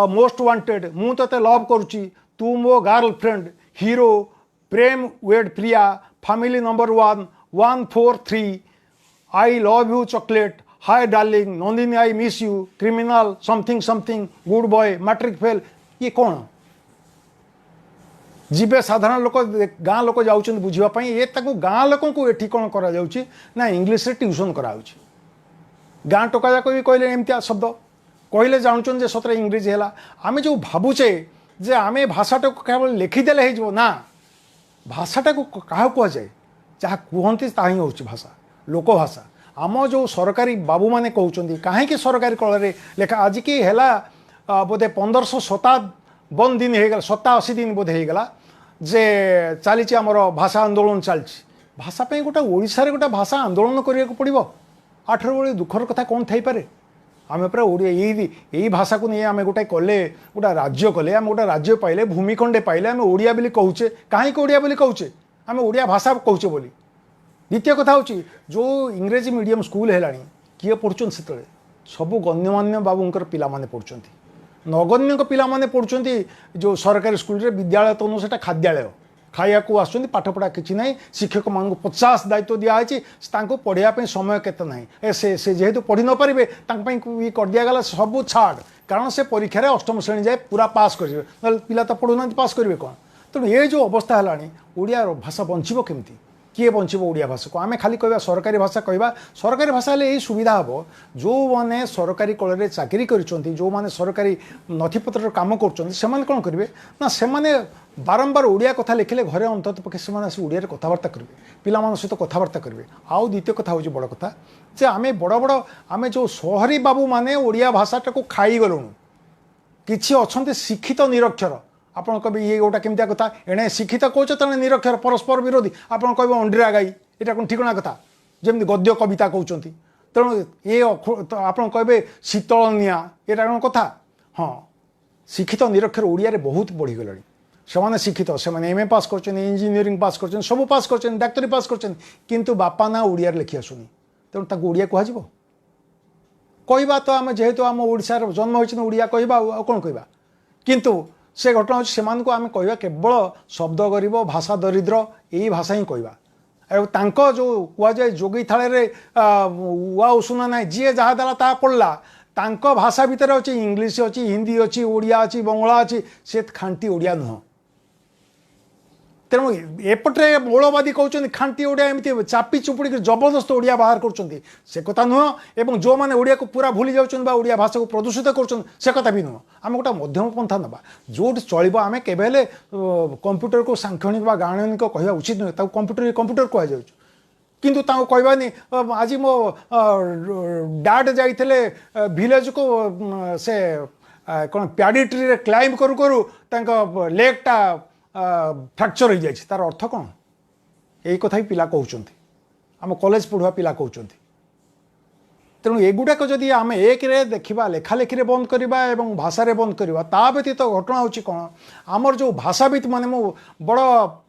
A: most wanted, ମୁଁ ତତେ ଲଭ୍ କରୁଛି, ତୁ ମୋ girlfriend, hero, Prem wade Priya, family number 1, 143, I love you chocolate, hi darling, Nandini I miss you, criminal, something, good boy, matric fail। ये कौन जीवे? साधारण लोक, गाँ लोक जाउछन बुझिबा पई। ए ताकू गाँ लोक को एठी कोन करा जाउछि ना, इंग्लिश रे ट्यूशन करा जाउछि। गाँ टोका जाक भी कहले एमतिया शब्द कहले जानुछन जे सतरे इंग्लिश हैला। आमे जो भाबुचे जे आमे भाषाटा को केवल लिखिदेले हे जो ना, भाषाटा को काहा को जाय, जहा कहंती ता ही होछि भाषा, लोक भाषा। आम जो सरकारी बाबू माने कहउछंती काहे सरकारी कल रे लेखा आज की हैला बोधे 1557 दिन हो गला, 87 दिन बोधे हो गला जे चली आमर भाषा आंदोलन चली। भाषा पे गोटे ओडिशा रे गोटे भाषा आंदोलन करिया को पड़िबो। आठर बड़े दुखर कथा कौन थई पारे? आमे पूरा ओडिया यही भाषा को नहीं आमे गोटे कले, गोटे राज्य कले, आमे गोटे राज्य पाइले, भूमिखंडे पाइले, आमे ओडिया बोली कहूचे। काहे ओडिया बोली कहूचे? आमे ओडिया भाषा कहूचे बोली। द्वितीय कथा होची जो इंग्रेजी मीडियम स्कूल हेलानी किए पढ़ुछन सेतले सबु गण्यमान्य बाबूंकर पिला माने पढ़ुछंती। नगण्य पिला माने पढ़ुछंती जो सरकारी स्कूल रे विद्यालय तनु सेटा खाद्यालय खाइया को आसुछंती। पाठ पढ़ा किछि नाही, शिक्षक मान 50 दायित्व दिया है, तांको पढ़िया पे समय केते नाही। से जेहेतु पढ़ी न पारिबे तांक पई भी कर दिया गला सबु छाड़, कारण से परीक्षा रे अष्टम श्रेणी जाए पूरा पास करिवे। पिला तो पढ़ुना पास करिवे कोन? तेणु ये जो अवस्था है ओडिया भाषा बंचब केमती किए बंचब ओडिया भाषा को आम खाली कह सरकारी भाषा कह सरकारी भाषा यही सुविधा हम जो मैंने सरकारी कल चाकरी कर जो मैंने सरकारी नथिपत्र काम कर कौन करेंगे ना से बारंबार ओडिया कथा लिखिले घरे अंतत पक्षे से ओडिया कथबार्ता करेंगे पिला सहित कथबार्ता करेंगे आउ द्वितीय कथा हूँ बड़ कथा जे आम बड़ बड़ आम जो सहरी बाबू मैंने ओडिया भाषाटा को खाई गलुणु किछि अछन्ते शिक्षित निरक्षर आपन कभी ये गोटा केमतिया कथा एणे शिक्षित कौच तेणे निरक्षर परस्पर विरोधी आपन कह अंडीरा गाई यहाँ कौन ठिकना कथा जमी गद्य कविता कहते तेणु ये आप कहे शीतल निआ यहाँ कौन कथा हाँ शिक्षित निरक्षर ओडिया रे बहुत बढ़ीगला से शिक्षित से एम ए पास कर इंजीनियरिंग पास कर सब पास कर डाक्तरी पास कर किंतु बापा ना ओडिया लिखी आसुनी तेणु ओडिया कह कहवा तो आम जेहेतु आम ओडिशार जन्म होती ओडिया कहवा कौन कहवा किंतु से घटना होची सेमान को आम कहवा केवल शब्द गरीब भाषा दरिद्र यही भाषा ही कहवा जो कह जाए जोगी थाले उआ उषुना ना जी जहाँ देला ता पढ़ला तांको भाषा भितर अच्छी इंग्लीश अच्छी हिंदी अच्छी ओडिया अच्छी बंगला अच्छी से खांटी ओडिया नुह तेणु एपटे मौलवादी कहते खांटी ओडिया एमती चापी चुपुड़ी जबरदस्त ओडिया बाहर कर से कथा नुह एवं जो मैंने ओडिया को पूरा भूली जाऊँ ओडिया भाषा को प्रदूषित कर कथा भी नुह आम गोटे मध्यम पंथा ना जो चलो आम के कंप्यूटर को सांख्यणिक गाणनिक कहवा उचित नुहे कंप्यूटर कंप्यूटर कह किंतु कहवानी आज मो डैड जाइए विलेज को से कौन प्याडी ट्री क्लाइंब करू करू लेगटा फ्रैक्चर हो जाए तार अर्थ कौन यही कथा भी पिला कहते आम कॉलेज पढ़ुआ पिला कहते तेणु एगुड़ाक जदि आम एक देखा लेखालेखी बंद करवा और भाषा बंद करवा ता व्यतीत घटना होची कौन आमर जो भाषाविद माने मो बड़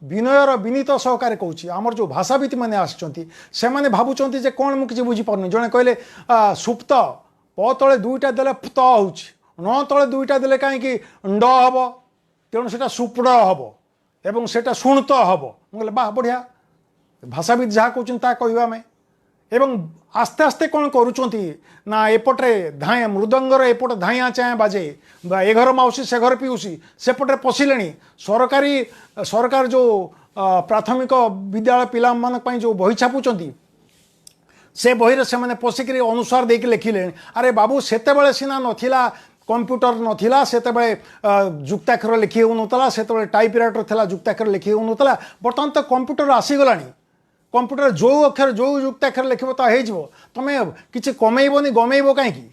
A: विनयर विनीत सहकार कहूँ आमर जो भाषाविद मैंने आसने भावुं जे कौन मुझे बुझीपार जड़े कहले सुप्त प तले दुईटा देले पुत हो न तले दुईटा देले कहीं ड हम तेणु से सुपड़ हम एवं सेटा शुणत हम मुझे बाह बढ़िया भाषाविद जहाँ कहते कहवा आम एवं आस्ते आस्ते कौन करुँच ना एपटे धाए मृदंगर एपटे धाइया चाहे बाजे ए घर माउसी से घर पिउसी सेपटे पशिले सरकारी सरकार जो प्राथमिक विद्यालय पिला मान जो बही छापुंट से बही से पशिक अनुसार देके लिखिले अरे बाबू सेते सीना नथिला कंप्यूटर नथिला सेते जुक्ताक्षर लिखि होउनतला सेते टाइपराइटर थिला जुक्ताक्षर लिखि होउनतला बर्तमान तो कंप्यूटर आसीगलानी कंप्यूटर जो अक्षर जो युक्ताक्षर लिख तो तुम किसी कमेबनी गमेब कहीं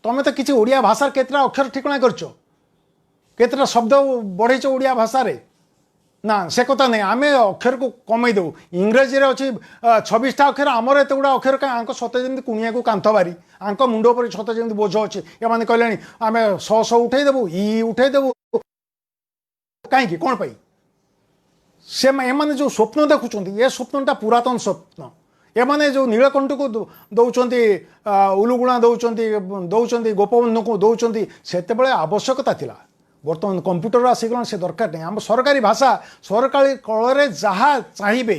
A: तुम तो किसी ओडिया भाषा केतटा अक्षर ठिकना करता शब्द बढ़े ओडिया भाषा रे ना से कथा नहीं आम अक्षर को कमे दो इंग्रेजी अच्छी 26टा अक्षर आमर एत गुड़ा अक्षर कहीं सते जमी कुणिया को कांथ बारी आंक मुंड पर सते जमी बोझ अच्छे ये कहले आम श उठेदेबू इ उठेदेबू कहीं कौन पाई से एमाने जो स्वप्न देखुं ये स्वप्नटा पुरातन स्वप्न एमाने जो नीलकंठ को दौरान उलुगुणा दौरान गोपबंधु को दौरान से आवश्यकता थिला बर्तमान कंप्यूटर आसीगला से दरकार नहीं आम सरकारी भाषा सरकारी कल जहाँ चाहिए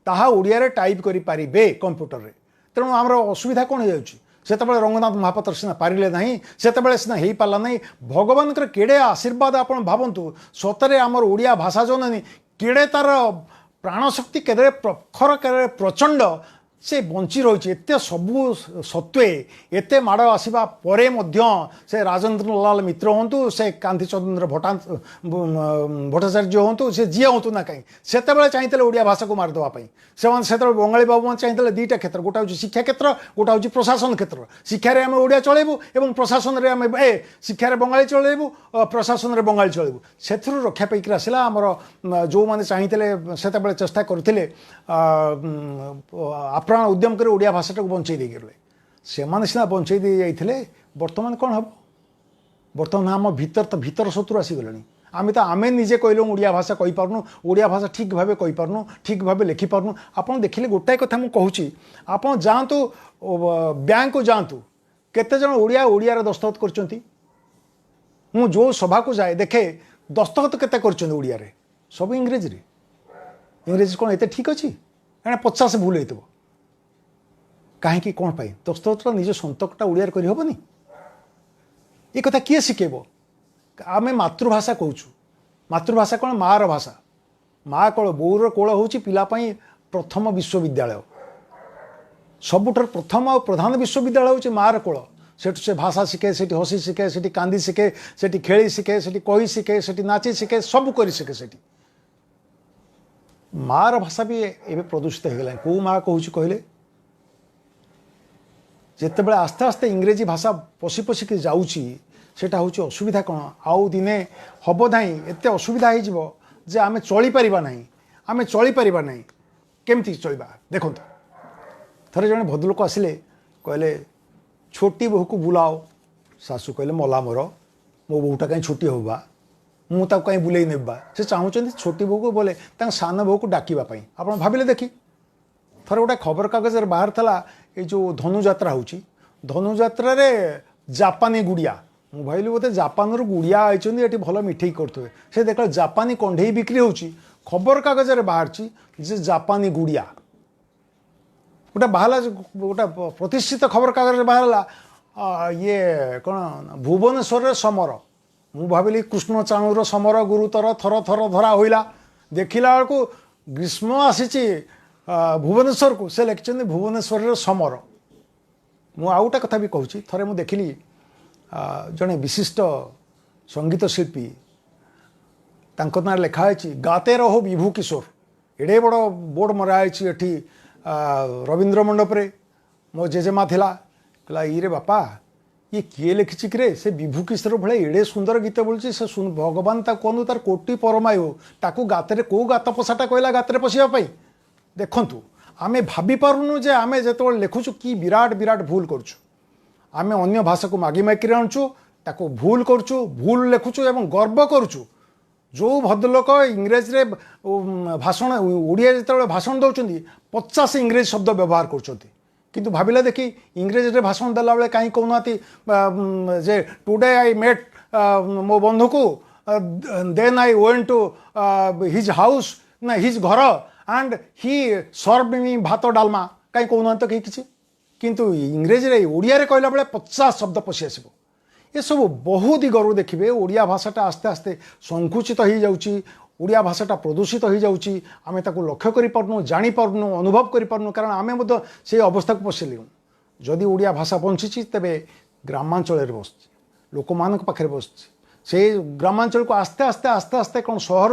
A: ताहा ओडिया रे टाइप करें कंप्यूटर रे तेणु आमर असुविधा कौन हो से रंगनाथ महापात्र सीना पारे ना से सीना हो पारा ना भगवान केड़े आशीर्वाद आप भावतु सतरे आमर ओडिया भाषा जननी केड़े तार प्राणशक्ति केदे प्रखर केदे प्रचंड से बंची रही एत सबू सत्वे एत माड़ आसवा परे मध्य से राजेन्द्र लाल मित्र हूँ से कांति चंद्र भट्टाचार्य हूँ से जी हूँ ना कहीं से चाहिए ओडिया भाषा को मारिदेवाई से बंगाली बाबू मैंने चाहिए दुईटा क्षेत्र गोटा हूँ शिक्षा क्षेत्र गोटा हूँ प्रशासन क्षेत्र शिक्षार आम ओडिया चलू और प्रशासन में आम शिक्षार बंगाली चलू प्रशासन में बंगाली चलू से रक्षा पाई आसला आमर जो मैंने चाहिए से चेष्टा करते प्राण उद्यम कर ओडिया भाषाटा को बंचाई दे गले से सीना बंचाई दे जाइए बर्तमान कौन हम बर्तमान आम भीतर तो भीतर शत्रु आसीगला आम तो आम निजे कहलु ओडिया भाषा कही पारनु ओडिया भाषा ठीक भाव कही पारनु ठीक भाव लिखि पारनु आपन देखिले गोटाए कथा मु कहूची आपन जांतु बैंक को जांतु केते जण ओडिया ओडिया रे दस्तखत करचंती मु जो सभा को जाए देखे दस्तखत केते करचंती ओडिया रे सब इंग्रेजी रे इंग्रेजी कौन एते ठीक अच्छी एने 50 भूल होइतबो कहीं कौन पाई दस्तखत निज संतकटा ओडिया करहबनी ये कथा किए शिखेब आम मातृभाषा कहूँ मातृभाषा कौन मार भाषा माँ कोल बोर कोल हूँ पिलापाई प्रथम विश्वविद्यालय सबुठार प्रथम और प्रधान विश्वविद्यालय हूँ मार कोल से भाषा शिखे से हसी शिखे से कांदी शिखे से खेली शिखे से कही शिखे से नाची शिखे सब कर शिखे से मार भाषा भी एवं प्रदूषित हो गला कौ माँ कहूँ कहले जिते बड़े आस्ते आस्ते इंग्रेजी भाषा पशि पशिक जाटा हूँ असुविधा कौन आउ दिने हम ना एत असुविधा हो आम चलीपर ना आम चलीपर ना केमती चलवा देखो थे जड़े भद्रलोक आसिले कहले छोटी बोहू को बुलाओ सासू कहले मला मोर मो बोहूटा कहीं छोटी होगा मुझे कहीं बुले नेबा से चाहूँ छोटी बोहू को बोले सान बोहू को डाकवाई आप भाविले देखी थर गोटे खबर कागज बाहर था ये जो धनुजात्रा हो धनुजात्रा जापानी गुड़िया मु भाई बोधे जापान गुड़िया आई भल मिठे करुवे से देख जापानी कंढे बिक्री हो खबर कागज बाहर जे जापानी गुड़िया गोटे बाहर गोटे प्रतिष्ठित खबर कागज बाहर ये कौन भुवनेश्वर समर मु भाविली कृष्ण चाणूर समर गुरुतर थर थर धरा होइला देखिला बेलू ग्रीष्म आसी भुवनेश्वर को से लिखिं भुवनेश्वर समर मु आउ गोटे कथा भी कहूँ थे मुझे देखिली जड़े विशिष्ट संगीत शिल्पी तांको ना लिखाई गाते रहो विभू किशोर एडे बड़ बोर्ड मराई एठी रवींद्र मंडप रे मो जेजेमा थिला कहला ये बापा ये किए लिखी कि से विभू किशोर भाई एडे सुंदर गीत बोलूँ से भगवान कहूँ तार कोटि परमायु ताकू गाते कौ गात पशाटा कहला गाते पशियापाई देखु आमे भाभी पारुनु जे आमे जो लिखुचु कि विराट विराट भूल करुचु आमे अन्य भाषा को मागी मागिक आणुचु ताको भूल करुचु भूल लिखुचु एवं गर्व करुचु जो भद्रलोक इंग्रेज रे भाषण ओडिया जो भाषण दौरान 50 इंग्रेज शब्द व्यवहार कर भाविला देखी इंग्रेज रे भाषण देला बेले कहीं कहना जे टुडे आई मेट मो बंधु को then I went to his house ना हिज घर and he serve me bhat dalma कहीं कहना तो कहीं किसी किंतु इंग्रेजी रे ओडिया रे कहला बेले 50 शब्द पशि आसब ये सब बहु दिगरु देखिए ओडिया भाषाटा आस्ते आस्ते संकुचित हो जाउची ओडिया भाषाटा प्रदूषित हो जाउची आमे ताकू लक्ष्य करि पारनु जानि पारनु अनुभव करि पारनु कारण आमे मध्य से अवस्था को पशिलु जदि ओडिया भाषा बंचिची तेबे ग्रामांचल रे बसची लोकमानक पाखरे बसची से ग्रामांचल को आस्ते आस्ते आस्ते आस्ते कौन सहर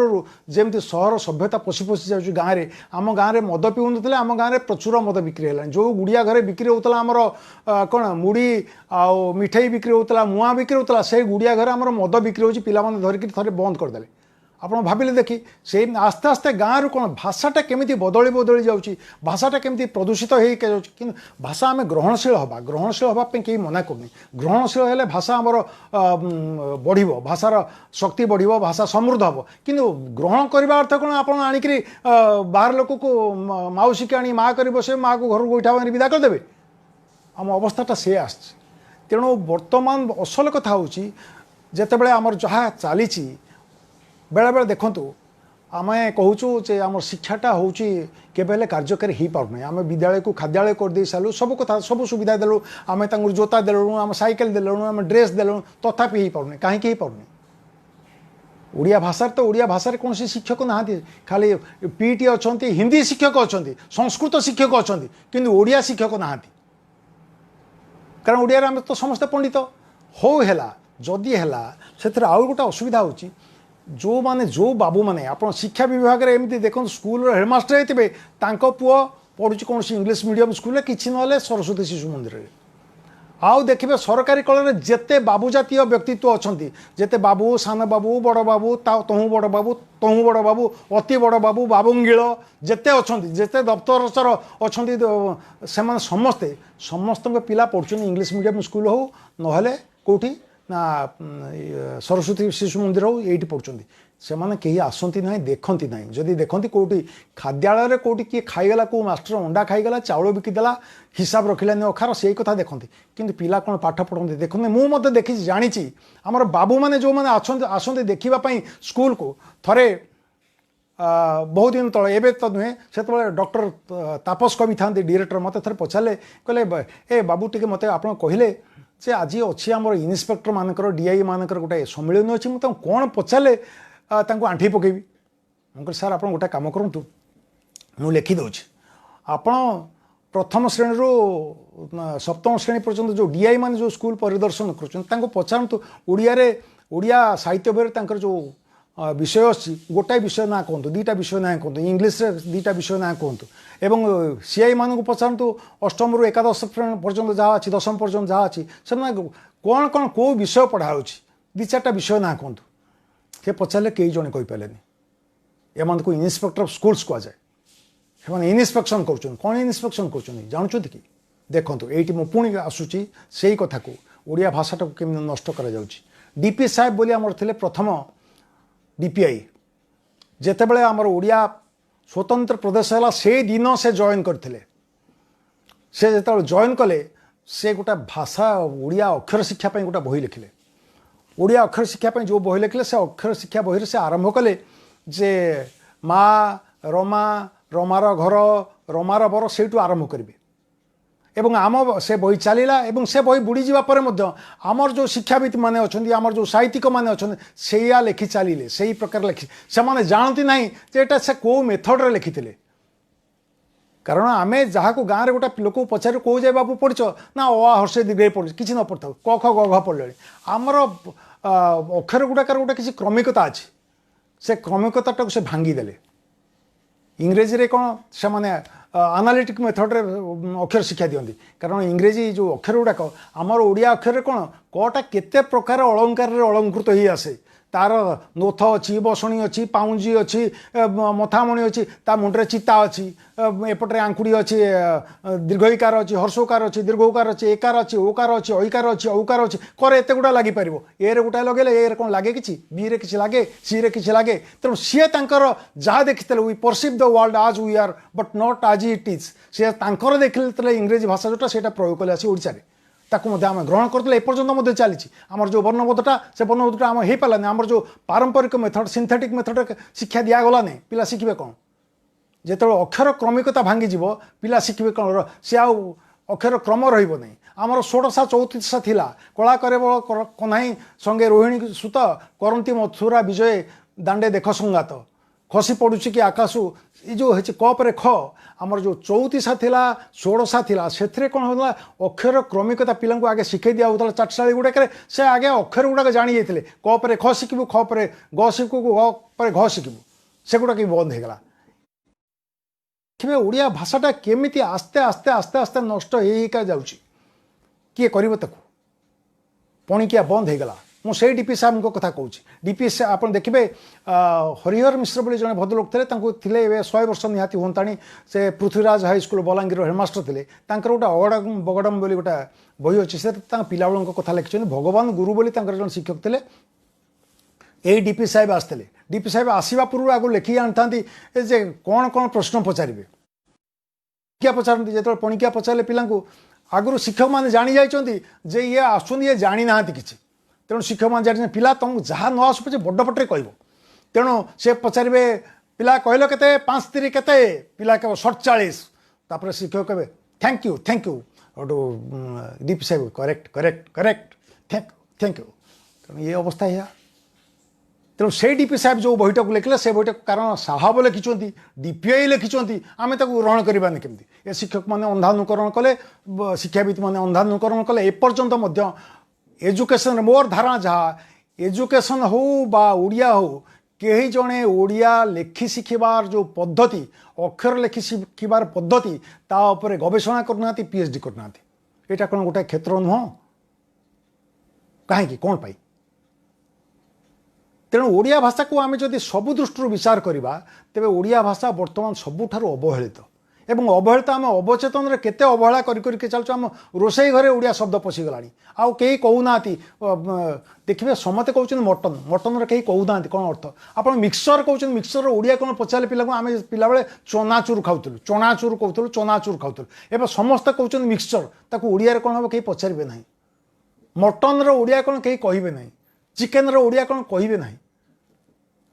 A: जमी सहर सभ्यता पशि पशि जाऊँ गाँव में आम गाँव में मद पिउन आम गाँव में प्रचुर मद बिक्री है जो गुड़िया घरे बिक्री होता आमर कौन मुड़ी आउ मिठाई बिक्री होता मुआ बिक्री होता से गुड़िया घरे आमर मद बिक्री हो पाने धरिक थे बंद करदे आप भाविले देखी से आस्ते आस्ते गाँव कौन भाषाटा केमी बदली बदली जाऊँगी भाषाटा केमी प्रदूषित हो भाषा आम ग्रहणशील हाँवाई कहीं मना करनी ग्रहणशील हेले भाषा आमर बढ़ भाषार शक्ति बढ़ भाषा समृद्ध हम किंतु ग्रहण करने अर्थ कौन आप आणिक बाहर लोक को माउसी के आनी माँ कर बसे माँ को घर गोईठा मारी विदा करदे आम अवस्थाटा से आस तेणु बर्तमान असल कथा हूँ जितेबाला आमर जहाँ चली बेले बेले देखु आम कहूँ जे आम शिक्षाटा हूँ केबेले कार्यकारी हो पारना आम विद्यालय को खाद्यालय कर दे सारू सब कथा सब सुविधा देलु आम जोता देलु आम साइकेल देलु आम ड्रेस देलु तथापि हो पारना कहीं हो पारना ओडिया भाषा तो ओडिया भाषा कौन शिक्षक ना खाली पीटी अच्छा हिंदी शिक्षक अच्छा संस्कृत शिक्षक अच्छा किंतु ओडिया शिक्षक ना कारण ओडिया आम तो समस्ते पंडित हो जदि है से आउ गोटे असुविधा होची जो माने जो बाबू माने आप शिक्षा विभाग में एमती देखो स्कूल हेडमास्टर होते पुओ पढ़ुँ कौन इंग्लीश मीडियम स्कूल कि ना सरस्वती शिशु मंदिर में आउ देखिए सरकारी कल में जिते बाबू जातीय व्यक्तित्व अच्छा जिते बाबू सान बाबू बड़ बाबू तहु बड़ बाबू तहु बड़ बाबू अति बड़ बाबू बाबुंगिल जिते अच्छा जिते दफ्तर अच्छा से समस्ते समस्त पिला पढ़ुं इंग्लीश मीडियम स्कूल हो ना कौटी ना सरस्वती शिशु मंदिर हो ये पढ़ुं से मैंने कहीं आसती ना देखती ना जदि देखती कौटी खाद्यालय कौटी किए खाईगला कौ मास्टर अंडा खाईगला चाउल बिकिदेला हिसाब रखिलानी अखार से कथा देखती किंतु पिला कौन पाठ पढ़ते देखते मुझे देखी जानी आमर बाबू मैंने जो मैंने आसते देखापी स्कूल को थरे बहुत दिन तले एवं तो नुहे से डॉक्टर तापस कवि था डायरेक्टर मत थे पचारे कहले ए बाबू टे मत आप कहले जे आज अच्छी आम इन्स्पेक्टर मानकर डीआई मानकर गोटे सम्मिलन अच्छी मुझे कौन पचारे आंठी पकेबी मुझे सर आप गोटे कम करूँ मुझे लिखिदे आपण प्रथम श्रेणी रू सप्तम श्रेणी पर्यंत जो डीआई मान जो स्कूल परिदर्शन कर पचारतु ओडिया साहित्य बहिर जो विषय अच्छी गोटाए विषय ना कहतु दीटा विषय ना कहतु इंग्लीश दीटा विषय ना कहतु एवं सीआई मान पचारतु अष्टम रु एकादश पर्यंत जहाँ अच्छी दशम पर्यंत जहाँ अच्छी से कौन कौन कौ विषय पढ़ाऊँ दी चार्टा विषय ना कहतु से पचारे कई जन कहींपारे एम को इन्स्पेक्टर ऑफ स्कूल्स कहुए से इन्स्पेक्शन कर कौन इन्स्पेक्शन कर जानते कि देखो ये मु पुणी आसूची से कथा को ओडिया भाषाटा को केमी नष्ट कर डीपी साहेब बोली आमर थे प्रथम डीपीआई जितेबले आमर ओडिया स्वतंत्र प्रदेश है से दिन से जॉइन करते से जो जॉइन कले से गोटे भाषा ओडिया अक्षर शिक्षा गोटे बही लिखिले ओडिया अक्षर शिक्षा जो बही लिखिले से अक्षर शिक्षा बही से आरंभ कले जे माँ रमा रमार घर रमार बर से आरंभ करेंगे एवं आम से बही चलला एवं से बही बुड़ी जापर आमर जो शिक्षाविद मैंने अच्छा आमर जो साहित्यिक मैंने अच्छा से लिखि चलिए से ही प्रकार लिखि से जानती ना जे से कौ मेथड रे लिखी कारण आम जहाँ को गाँव में गोटे लोक पचार कौ जाए बाबू पढ़च ना हर्षे दीर्घ पढ़ कि न पढ़ता क ख ग घ पढ़े आमर अक्षर गुड़ाकार गोटे किसी क्रमिकता अच्छी से क्रमिकता से भांगीदे इंग्रेजी रे कौन से माने आनालिटिक मेथड रे अक्षर शिक्षा दियंती कारण इंग्रेजी जो अक्षर गुड़ाक आमर ओडिया अक्षर रे कौन कटा केते प्रकार अलंकार रे अलंकृत ही आसे तार नोथ अच्छी बसणी अच्छी पाउंजी अच्छी मथामणी अच्छी ता मुंडे चिता अच्छी एपटे आंकुड़ी अच्छी दीर्घईकार अच्छी हर्षोकार अच्छी दीर्घकार अच्छी एकार अच्छी ओकार अच्छी ऐकार अच्छी औकार अच्छी करे एत गुड़ा लगी पार ए रे गोटाए लगे ए कौन लगे कि बी रे किसी लगे सी रे किसी लगे तेणु सी जहाँ देखते वी परसीव द वर्ल्ड आज वी आर बट नॉट आज इट इज सी देखते इंग्रेजी भाषा जोटा से प्रयोग कले आसी ओडिशा रे ताकू आम ग्रहण करते एपर्यंत चली आमर जो वर्णबोधटा से वर्णबोधटा आम हो पारानी आमर जो पारंपरिक मेथड सिंथेटिक मेथड शिक्षा दिगला नहीं पिला शिखे कौन जो अक्षर क्रमिकता भांगी पिला शिखे कौन सी अक्षर क्रम रही आमर षोड़शा चौतीसा थिला कला करे कन्हाई संगे रोहिणी सुत करती मथुरा विजय दांडे देख संगात खसी पड़ुची कि आकाशु ये जो है कप्रे ख आमर जो चौतीसा थिला षोड़शा थिला से कौन होता अक्षर क्रमिकता पिला आगे शिखे दिया होता चाटशाली गुड़ाक से आगे अक्षर गुड़ाक जानी जाते कप्रे ख शिखु खप्रे ग शिखु ग पर घ शिखु से गुड़ाक भी बंद होगला देखिए ओडिया भाषाटा केमी आस्ते आस्ते आस्ते आस्ते नष्ट होका जाऊँगी किए कर पणिकिया बंद होगला मुझे डीपी साहब कथा कहूँ डीपी आप देखिए हरिहर मिश्र बोली जड़े भद्रलोक थे 100 वर्ष निहाती हूँ से Prithviraj high school Balangir headmaster थे गोटे अगड़म बगड़म बोली गोटे बही अच्छी से पिला कथा लिखिं भगवान गुरु बोली जन शिक्षक थे यही डीपी साहेब आसते डीपी साहेब आसवा पूर्व आगे लिखी आनी जे कौन कौन प्रश्न पचारे क्या पचारती जो पणिकिया पचारे पिला आगु शिक्षक मैंने जानी जाइए ये आसुन ये जानी ना कि तेणु शिक्षक मैंने जानी पिला तुमको जहाँ न आसु पचे बड़ पटे कह तेणु से पचारे पिला कहल के 5 3 केते पिला कह 47 तापर शिक्षक कहे थैंक यू डीपी साहेब correct correct correct thank you तेणु ये अवस्था है तेणु से डीपी साहेब जो बहीटा को लिखिले से बहीटा कारण साहब लिखिं डीपीआई लिखिं आम ग्रहण करवानी केमती ए शिक्षक मैंने अंधानुकरण कले शिक्षाविद मैंने अंधानुकरण कले एपर्यंत एजुकेशन मोर धारणा जहाँ एजुकेशन हो बा ओडिया हो कहीं जड़े ओडिया लेखि शिखबार जो पद्धति अक्षर लेखि शिखबार पद्धति तापर गवेषणा करना पीएचडी करना यहाँ कौन गोटे क्षेत्र नुह कहीं कौन पाई तेणु ओडिया भाषा को आम जब सबु दृष्टि विचार करवा तेरे ओडिया भाषा बर्तमान सबुठार अवहेलित एवं अवहेलित आम अवचेतन रे केते अवहेला करके चलु आम रोषई घरे ओडिया शब्द पशिगला आउ कहीं कहूना देखिए समते कहते मटन मटन रे कहीं कहूना कौन अर्थ आप मिक्सचर कहते मिक्सचर ओडिया कौन पचारे पिला आम पिला बेले चनाचूर खाऊलु चनाचूर कहूँ चनाचूर खाऊलु एवं समस्ते कहते मिक्सचर ताको ओडिया कौन हम कहीं पचारे ना मटन रो ओडिया कौन कहीं कहे ना चिकेन रो ओडिया कौन कहे ना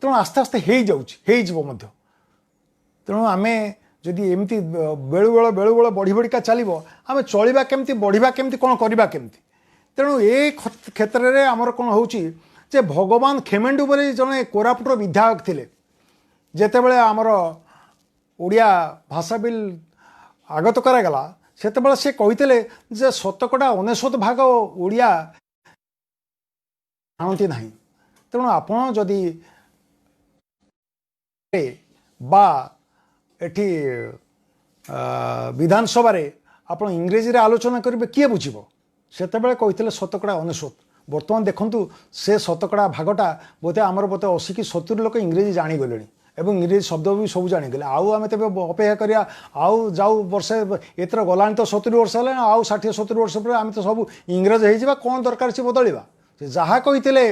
A: तेणु आस्ते आस्ते हो तेणु आम जदि एमती बेलू बढ़ी बढ़िका चलो आम चलवा केमती बढ़िया केमती कौन करवा केमती तेणु ये क्षेत्र में आमर कौन हो जे भगवान खेमेंडु बोली जड़े कोरापुटर विधायक थिले जेतेबेले आमर ओडिया भाषा बिल आगत करागला सेतेबेले से कहितले जे शतकड़ा 99 भाग ओडिया जानती नहीं। तेणु आपण जदि बा एठी विधानसभा आप इंग्रेजी रे आलोचना करेंगे किए बुझब सेतेबेले कहितले शतकड़ा 99। बर्तमान देखंतु से शतकड़ा भागटा बोधे आमर बोधे 80 कि 70 लोक इंग्रेजी जानीगले एवं इंग्रेजी शब्द भी सब जानीगले आउ आम तेज अपेक्षा करिया आउ जाऊ वर्षे एतर गलानी तो 70 वर्ष है आउ 60-70 वर्ष पर आम तो सब इंग्रेज हो कौन दरकार से बदलवा जहाँ कही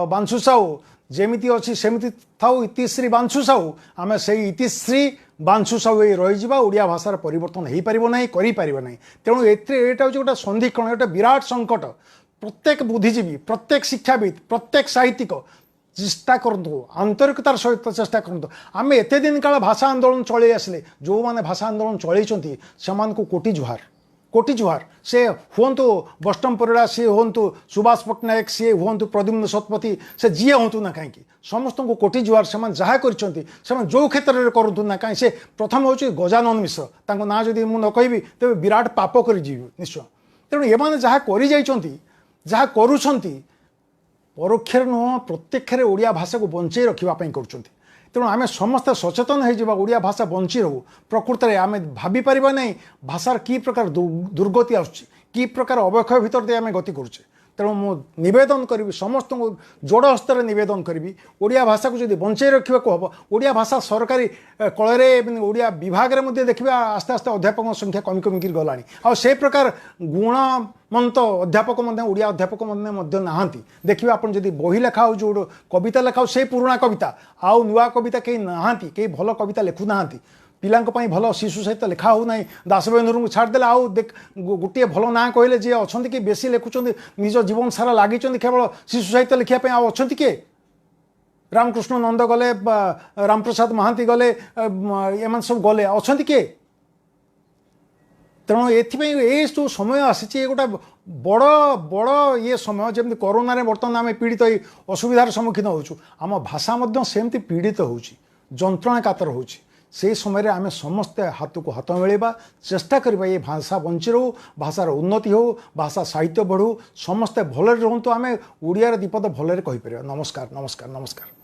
A: बांशु साहू जेमिति अच्छी सेमिति थाउ इतिश्री बांशु साहू आम से इतिश्री बांशु साहू रही ओडिया भाषार परिवर्तन हो पार ना करें। तेणु यहाँ हूँ गोटे सन्धिक्षण गोटे विराट संकट प्रत्येक बुद्धिजीवी प्रत्येक शिक्षाविद प्रत्येक साहित्यिक चेष्टा करूँ आंतरिकतार सहित चेष्टा करूँ आम एत दिन काल भाषा आंदोलन चलि आसिले जो मैंने भाषा आंदोलन चलती से कोटी जुहार से हूँ बस्टम परिड़ा सी हूँ सुभाष पट्टनायक सी हूँ प्रद्युम्न शतपथी से जी हूँ ना कहीं समस्त को कोटी जुहार से जहाँ कर जो क्षेत्र में करूँ ना कहीं से प्रथम हूँ गजानन मिश्र ना जदि मुझे न कहि तेज विराट पाप कर निश्चय। तेणु ये जहाँ कर जहाँ करुँच परोक्षर नुह प्रत्यक्ष ओडिया भाषा को बंचाई रखापी कर। तेणु आम समस्ते सचेतन हो ओडिया भाषा बंची रहू प्रकृत में आम भाभी पारिबा नहीं भाषार की प्रकार दुर्गति आसुची प्रकार अवक्षय भितर दे आम गति करुचे। तेणु मु निवेदन करी समस्त को जोड़ हस्तर निवेदन करी ओडिया भाषा को जब बंचाई रखा हम ओडिया भाषा सरकारी कल ओडिया विभाग में देखा आस्ते आस्ते अध्यापक संख्या कमी कमिकी गला आ से प्रकार गुणमंत अध्यापक ओडिया अध्यापक नहांती देखिए आप जब बही लेखा हो जो कविता लेखा से पुराणा कविता आउ नुआ कविता कहीं नहांती कहीं भल कविता लिखु ना पिलांक पई भल शिशु साहित्य लिखा हो ना दासबेंद्र को छाड़देले आउ देख गोटे भल ना कहले जे अच्छा कि बेसी लिखुंट निज जीवन सारा लगी केवल शिशु साहित्य लिखापी अच्छा किए रामकृष्ण नंद गले रामप्रसाद महांती गले एम सब गले अच्छा किए। तेणु ये जो समय आसी गोटे बड़ बड़ ये समय जमी कोरोना रे बर्तमान आम पीड़ित हो असुविधार सम्मुखीन होचु आम भाषा सेमती पीड़ित हो जंत्रणा कातर हो से समय आम समस्ते हाथ को हाथ मिलवा चेष्टा करवा ये भाषा बंची रो भाषार उन्नति हो भाषा साहित्य बढ़ू समस्ते भलरे रुहतु आम ओडियार दीपद भलरे कहीपर। नमस्कार नमस्कार नमस्कार।